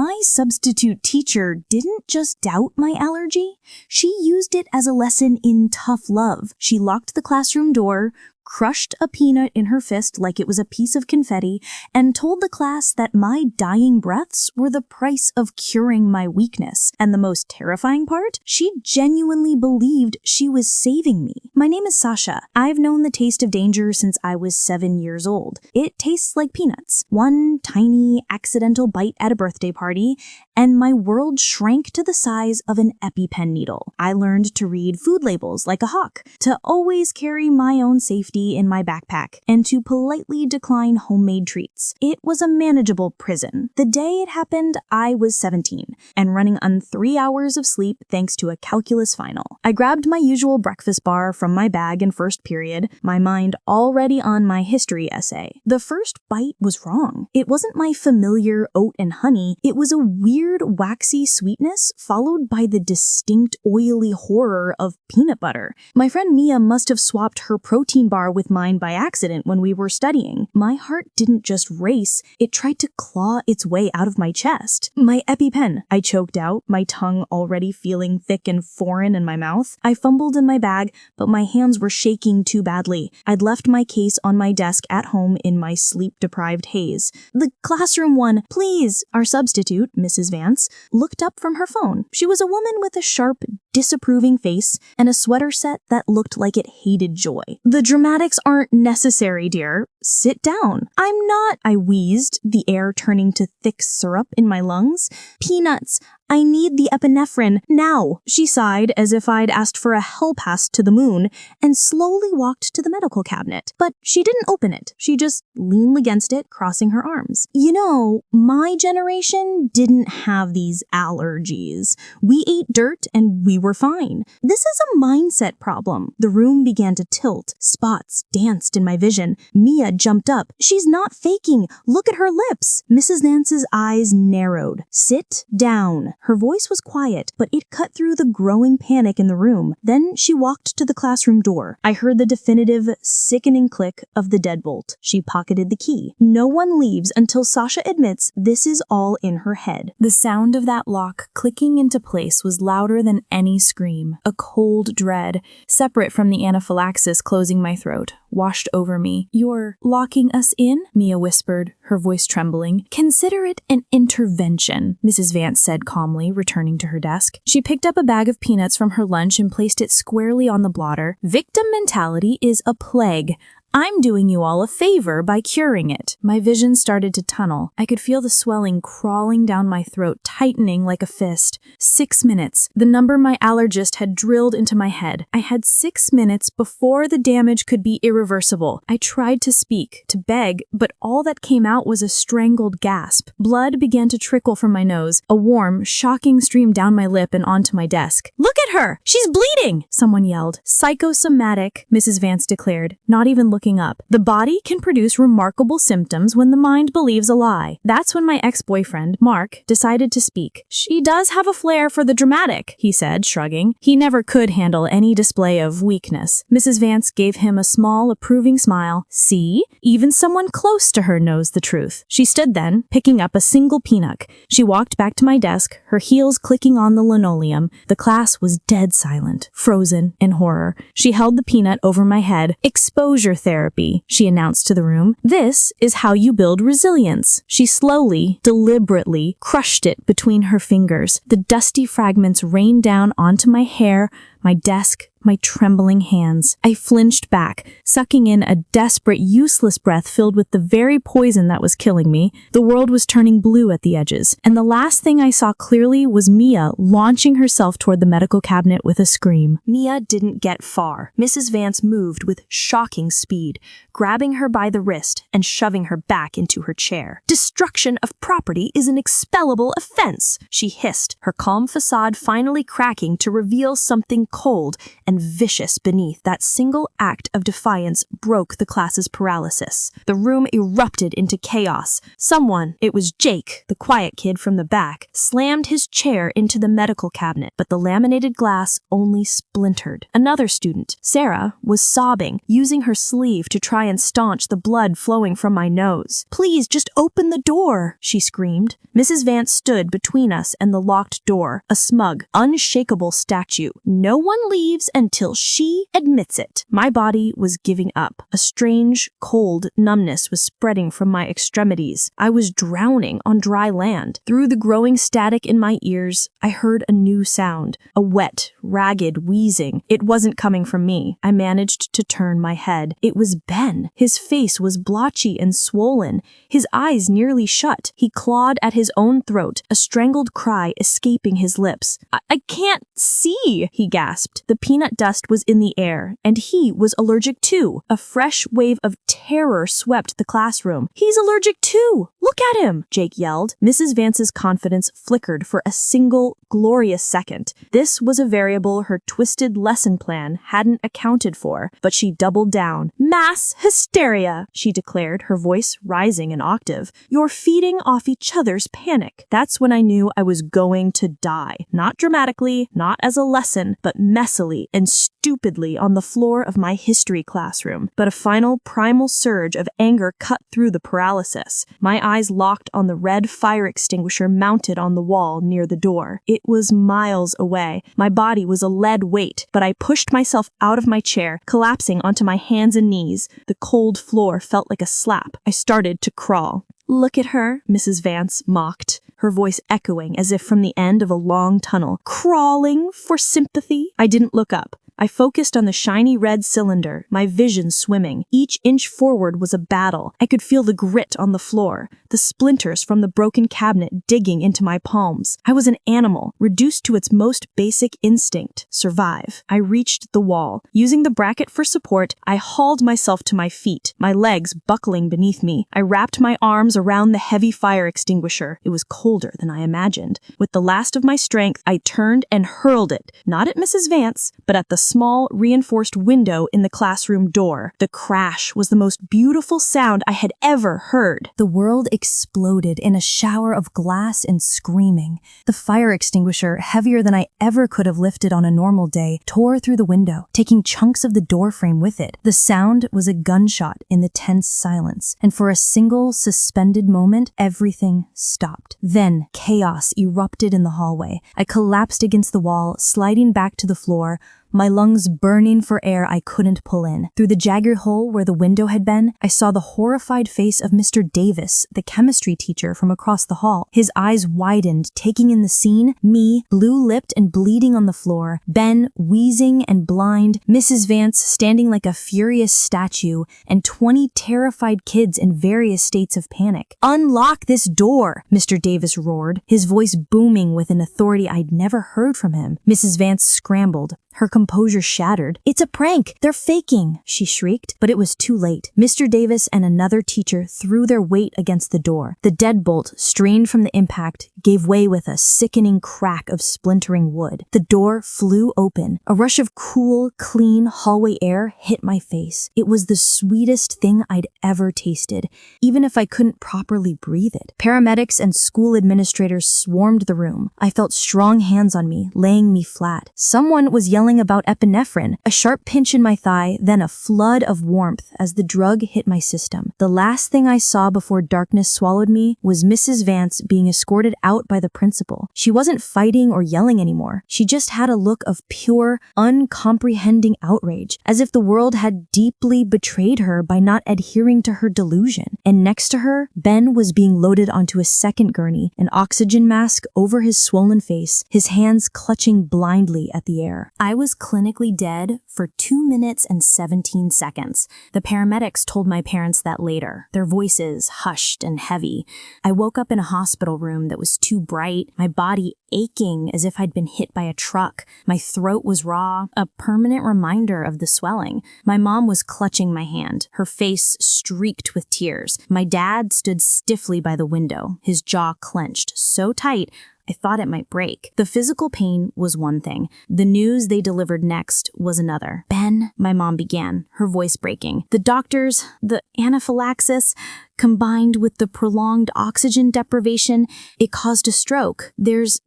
My substitute teacher didn't just doubt my allergy, she used it as a lesson in tough love. She locked the classroom door, crushed a peanut in her fist like it was a piece of confetti, and told the class that my dying breaths were the price of curing my weakness. And the most terrifying part? She genuinely believed she was saving me. My name is Sasha. I've known the taste of danger since I was 7 years old. It tastes like peanuts. One tiny, accidental bite at a birthday party, and my world shrank to the size of an EpiPen needle. I learned to read food labels like a hawk, to always carry my own safety in my backpack, and to politely decline homemade treats. It was a manageable prison. The day it happened, I was 17, and running on 3 hours of sleep thanks to a calculus final. I grabbed my usual breakfast bar from my bag in first period, my mind already on my history essay. The first bite was wrong. It wasn't my familiar oat and honey, it was a weird waxy sweetness followed by the distinct oily horror of peanut butter. My friend Mia must have swapped her protein bar with mine by accident when we were studying. My heart didn't just race, it tried to claw its way out of my chest. My EpiPen, I choked out, my tongue already feeling thick and foreign in my mouth. I fumbled in my bag, but my hands were shaking too badly. I'd left my case on my desk at home in my sleep-deprived haze. The classroom one, please! Our substitute, Mrs. Vance, looked up from her phone. She was a woman with a sharp, disapproving face and a sweater set that looked like it hated joy. The dramatics aren't necessary, dear. Sit down. I'm not, I wheezed, the air turning to thick syrup in my lungs. Peanuts. I need the epinephrine now. She sighed as if I'd asked for a hell pass to the moon and slowly walked to the medical cabinet. But she didn't open it. She just leaned against it, crossing her arms. You know, my generation didn't have these allergies. We ate dirt and we were fine. This is a mindset problem. The room began to tilt. Spots danced in my vision. Mia jumped up. She's not faking. Look at her lips. Mrs. Nance's eyes narrowed. Sit down. Her voice was quiet, but it cut through the growing panic in the room. Then she walked to the classroom door. I heard the definitive, sickening click of the deadbolt. She pocketed the key. No one leaves until Sasha admits this is all in her head. The sound of that lock clicking into place was louder than any scream. A cold dread, separate from the anaphylaxis closing my throat, washed over me. You're locking us in? Mia whispered, her voice trembling. Consider it an intervention, Mrs. Vance said calmly, returning to her desk. She picked up a bag of peanuts from her lunch and placed it squarely on the blotter. Victim mentality is a plague. I'm doing you all a favor by curing it. My vision started to tunnel. I could feel the swelling crawling down my throat, tightening like a fist. 6 minutes, the number my allergist had drilled into my head. I had 6 minutes before the damage could be irreversible. I tried to speak, to beg, but all that came out was a strangled gasp. Blood began to trickle from my nose. A warm, shocking stream down my lip and onto my desk. Look at her! She's bleeding! Someone yelled. Psychosomatic, Mrs. Vance declared, not even looking up. The body can produce remarkable symptoms when the mind believes a lie. That's when my ex-boyfriend, Mark, decided to speak. She does have a flair for the dramatic, he said, shrugging. He never could handle any display of weakness. Mrs. Vance gave him a small, approving smile. See? Even someone close to her knows the truth. She stood then, picking up a single peanut. She walked back to my desk, her heels clicking on the linoleum. The class was dead silent, frozen in horror. She held the peanut over my head. Exposure therapy, she announced to the room. This is how you build resilience. She slowly, deliberately crushed it between her fingers. The dusty fragments rained down onto my hair, my desk, my trembling hands. I flinched back, sucking in a desperate, useless breath filled with the very poison that was killing me. The world was turning blue at the edges, and the last thing I saw clearly was Mia launching herself toward the medical cabinet with a scream. Mia didn't get far. Mrs. Vance moved with shocking speed, grabbing her by the wrist and shoving her back into her chair. Destruction of property is an expellable offense, she hissed, her calm facade finally cracking to reveal something cold and vicious beneath. That single act of defiance broke the class's paralysis. The room erupted into chaos. Someone, it was Jake, the quiet kid from the back, slammed his chair into the medical cabinet, but the laminated glass only splintered. Another student, Sarah, was sobbing, using her sleeve to try and staunch the blood flowing from my nose. "Please, just open the door," she screamed. Mrs. Vance stood between us and the locked door, a smug, unshakable statue. No one leaves until she admits it. My body was giving up. A strange, cold numbness was spreading from my extremities. I was drowning on dry land. Through the growing static in my ears, I heard a new sound, a wet, ragged wheezing. It wasn't coming from me. I managed to turn my head. It was Ben. His face was blotchy and swollen, his eyes nearly shut. He clawed at his own throat, a strangled cry escaping his lips. I can't see," he gasped. The peanut dust was in the air, and he was allergic too. A fresh wave of terror swept the classroom. "He's allergic too! Look at him!" Jake yelled. Mrs. Vance's confidence flickered for a single glorious second. This was a variable her twisted lesson plan hadn't accounted for, but she doubled down. "Mass hysteria," she declared, her voice rising an octave. "You're feeding off each other's panic." That's when I knew I was going to die. Not dramatically, not as a lesson, but messily and stupidly on the floor of my history classroom. But a final primal surge of anger cut through the paralysis. My eyes locked on the red fire extinguisher mounted on the wall near the door. It was miles away. My body was a lead weight, but I pushed myself out of my chair, collapsing onto my hands and knees. The cold floor felt like a slap. I started to crawl. "Look at her," Mrs. Vance mocked, her voice echoing as if from the end of a long tunnel. "Crawling for sympathy?" I didn't look up. I focused on the shiny red cylinder, my vision swimming. Each inch forward was a battle. I could feel the grit on the floor, the splinters from the broken cabinet digging into my palms. I was an animal, reduced to its most basic instinct, survive. I reached the wall. Using the bracket for support, I hauled myself to my feet, my legs buckling beneath me. I wrapped my arms around the heavy fire extinguisher. It was colder than I imagined. With the last of my strength, I turned and hurled it, not at Mrs. Vance, but at the small, reinforced window in the classroom door. The crash was the most beautiful sound I had ever heard. The world exploded in a shower of glass and screaming. The fire extinguisher, heavier than I ever could have lifted on a normal day, tore through the window, taking chunks of the door frame with it. The sound was a gunshot in the tense silence, and for a single, suspended moment, everything stopped. Then, chaos erupted in the hallway. I collapsed against the wall, sliding back to the floor, my lungs burning for air I couldn't pull in. Through the jagged hole where the window had been, I saw the horrified face of Mr. Davis, the chemistry teacher from across the hall. His eyes widened, taking in the scene, me, blue-lipped and bleeding on the floor, Ben, wheezing and blind, Mrs. Vance standing like a furious statue, and 20 terrified kids in various states of panic. "Unlock this door," Mr. Davis roared, his voice booming with an authority I'd never heard from him. Mrs. Vance scrambled, her composure shattered. "It's a prank! They're faking!" she shrieked, but it was too late. Mr. Davis and another teacher threw their weight against the door. The deadbolt, strained from the impact, gave way with a sickening crack of splintering wood. The door flew open. A rush of cool, clean hallway air hit my face. It was the sweetest thing I'd ever tasted, even if I couldn't properly breathe it. Paramedics and school administrators swarmed the room. I felt strong hands on me, laying me flat. Someone was yelling about epinephrine, a sharp pinch in my thigh, then a flood of warmth as the drug hit my system. The last thing I saw before darkness swallowed me was Mrs. Vance being escorted out by the principal. She wasn't fighting or yelling anymore. She just had a look of pure, uncomprehending outrage, as if the world had deeply betrayed her by not adhering to her delusion. And next to her, Ben was being loaded onto a second gurney, an oxygen mask over his swollen face, his hands clutching blindly at the air. I was clinically dead for 2 minutes and 17 seconds. The paramedics told my parents that later, their voices hushed and heavy. I woke up in a hospital room that was too bright, my body aching as if I'd been hit by a truck. My throat was raw, a permanent reminder of the swelling. My mom was clutching my hand, her face streaked with tears. My dad stood stiffly by the window, his jaw clenched so tight I thought it might break. The physical pain was one thing. The news they delivered next was another. Ben, my mom began, her voice breaking. The doctors, the anaphylaxis, combined with the prolonged oxygen deprivation, it caused a stroke. There's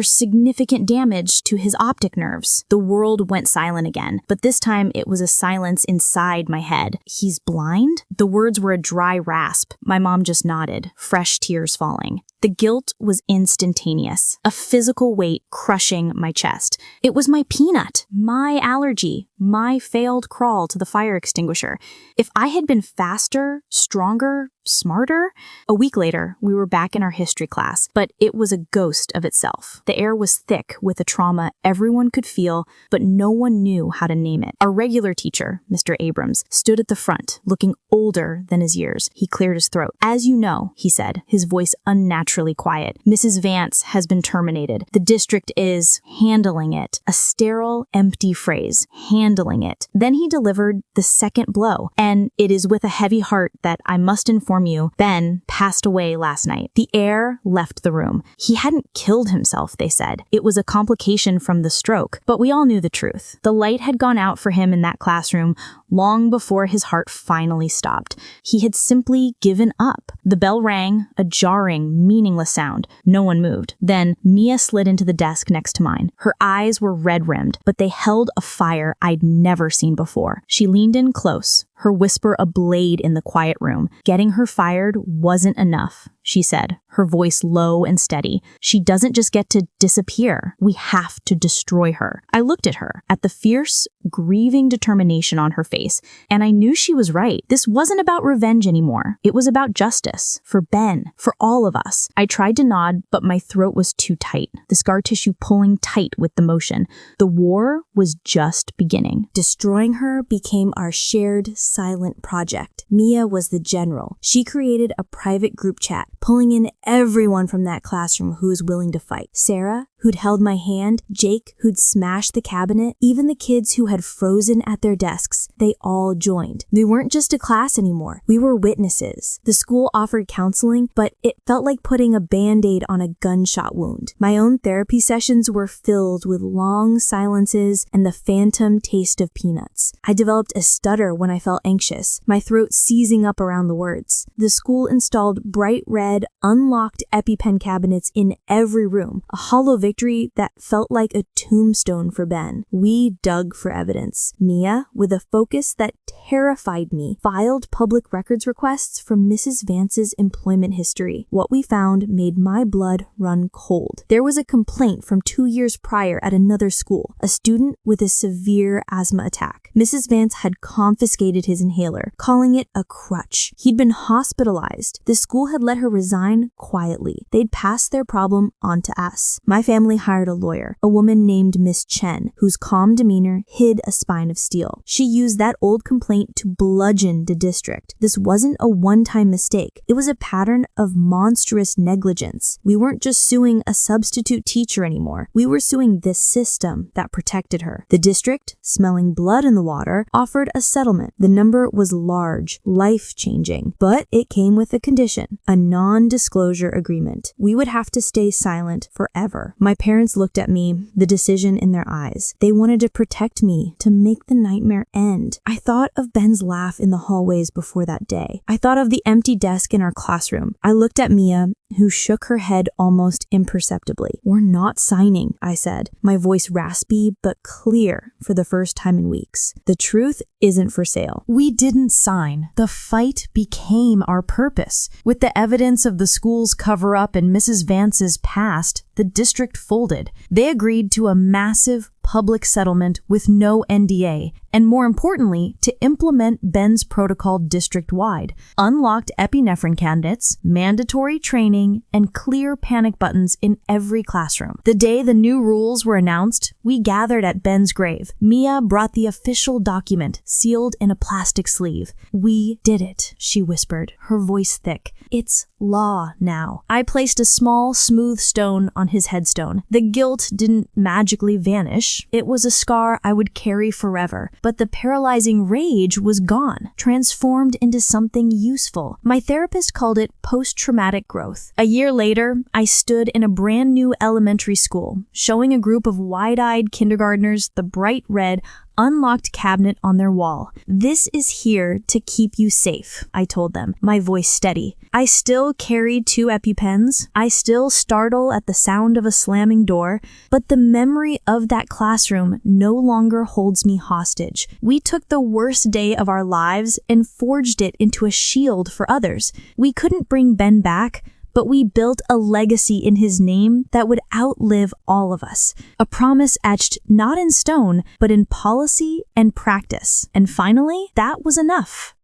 significant damage to his optic nerves. The world went silent again, but this time it was a silence inside my head. He's blind? The words were a dry rasp. My mom just nodded, fresh tears falling. The guilt was instantaneous, a physical weight crushing my chest. It was my peanut, my allergy, my failed crawl to the fire extinguisher. If I had been faster, stronger, smarter. A week later, we were back in our history class, but it was a ghost of itself. The air was thick with a trauma everyone could feel, but no one knew how to name it. Our regular teacher, Mr. Abrams, stood at the front, looking older than his years. He cleared his throat. "As you know," he said, his voice unnaturally quiet, "Mrs. Vance has been terminated. The district is handling it." A sterile, empty phrase, handling it. Then he delivered the second blow, and it is with a heavy heart that I must inform you, Ben passed away last night. The air left the room. He hadn't killed himself, they said. It was a complication from the stroke, but we all knew the truth. The light had gone out for him in that classroom long before his heart finally stopped. He had simply given up. The bell rang, a jarring, meaningless sound. No one moved. Then Mia slid into the desk next to mine. Her eyes were red-rimmed, but they held a fire I'd never seen before. She leaned in close, her whisper a blade in the quiet room. Getting her fired wasn't enough, she said, her voice low and steady. She doesn't just get to disappear. We have to destroy her. I looked at her, at the fierce, grieving determination on her face, and I knew she was right. This wasn't about revenge anymore. It was about justice. For Ben. For all of us. I tried to nod, but my throat was too tight, the scar tissue pulling tight with the motion. The war was just beginning. Destroying her became our shared, silent project. Mia was the general. She created a private group chat, pulling in everyone from that classroom who was willing to fight. Sarah, who'd held my hand, Jake, who'd smashed the cabinet, even the kids who had frozen at their desks, they all joined. We weren't just a class anymore. We were witnesses. The school offered counseling, but it felt like putting a Band-Aid on a gunshot wound. My own therapy sessions were filled with long silences and the phantom taste of peanuts. I developed a stutter when I felt anxious, my throat seizing up around the words. The school installed bright red, unlocked EpiPen cabinets in every room, a hollow victory that felt like a tombstone for Ben. We dug for evidence. Mia, with a focus that terrified me, filed public records requests from Mrs. Vance's employment history. What we found made my blood run cold. There was a complaint from 2 years prior at another school, a student with a severe asthma attack. Mrs. Vance had confiscated his inhaler, calling it a crutch. He'd been hospitalized. The school had let her resign quietly. They'd passed their problem on to us. My family hired a lawyer, a woman named Miss Chen, whose calm demeanor hid a spine of steel. She used that old complaint to bludgeon the district. This wasn't a one-time mistake. It was a pattern of monstrous negligence. We weren't just suing a substitute teacher anymore. We were suing this system that protected her. The district, smelling blood in the water, offered a settlement. The number was large, life-changing, but it came with a condition, a non-disclosure agreement. We would have to stay silent forever. My parents looked at me, the decision in their eyes. They wanted to protect me, to make the nightmare end. I thought of Ben's laugh in the hallways before that day. I thought of the empty desk in our classroom. I looked at Mia, who shook her head almost imperceptibly. "We're not signing," I said, my voice raspy but clear for the first time in weeks. "The truth isn't for sale." We didn't sign. The fight became our purpose. With the evidence of the school's cover-up and Mrs. Vance's past, the district folded. They agreed to a massive public settlement with no NDA, and more importantly, to implement Ben's protocol district-wide. Unlocked epinephrine candidates, mandatory training, and clear panic buttons in every classroom. The day the new rules were announced, we gathered at Ben's grave. Mia brought the official document, sealed in a plastic sleeve. "We did it," she whispered, her voice thick. "It's law now." I placed a small, smooth stone on his headstone. The guilt didn't magically vanish. college. It was a scar I would carry forever, but the paralyzing rage was gone, transformed into something useful. My therapist called it post-traumatic growth. A year later, I stood in a brand new elementary school, showing a group of wide-eyed kindergartners the bright red, unlocked cabinet on their wall. "This is here to keep you safe," I told them, my voice steady. I still carry 2 EpiPens. I still startle at the sound of a slamming door, but the memory of that classroom no longer holds me hostage. We took the worst day of our lives and forged it into a shield for others. We couldn't bring Ben back, but we built a legacy in his name that would outlive all of us. A promise etched not in stone, but in policy and practice. And finally, that was enough.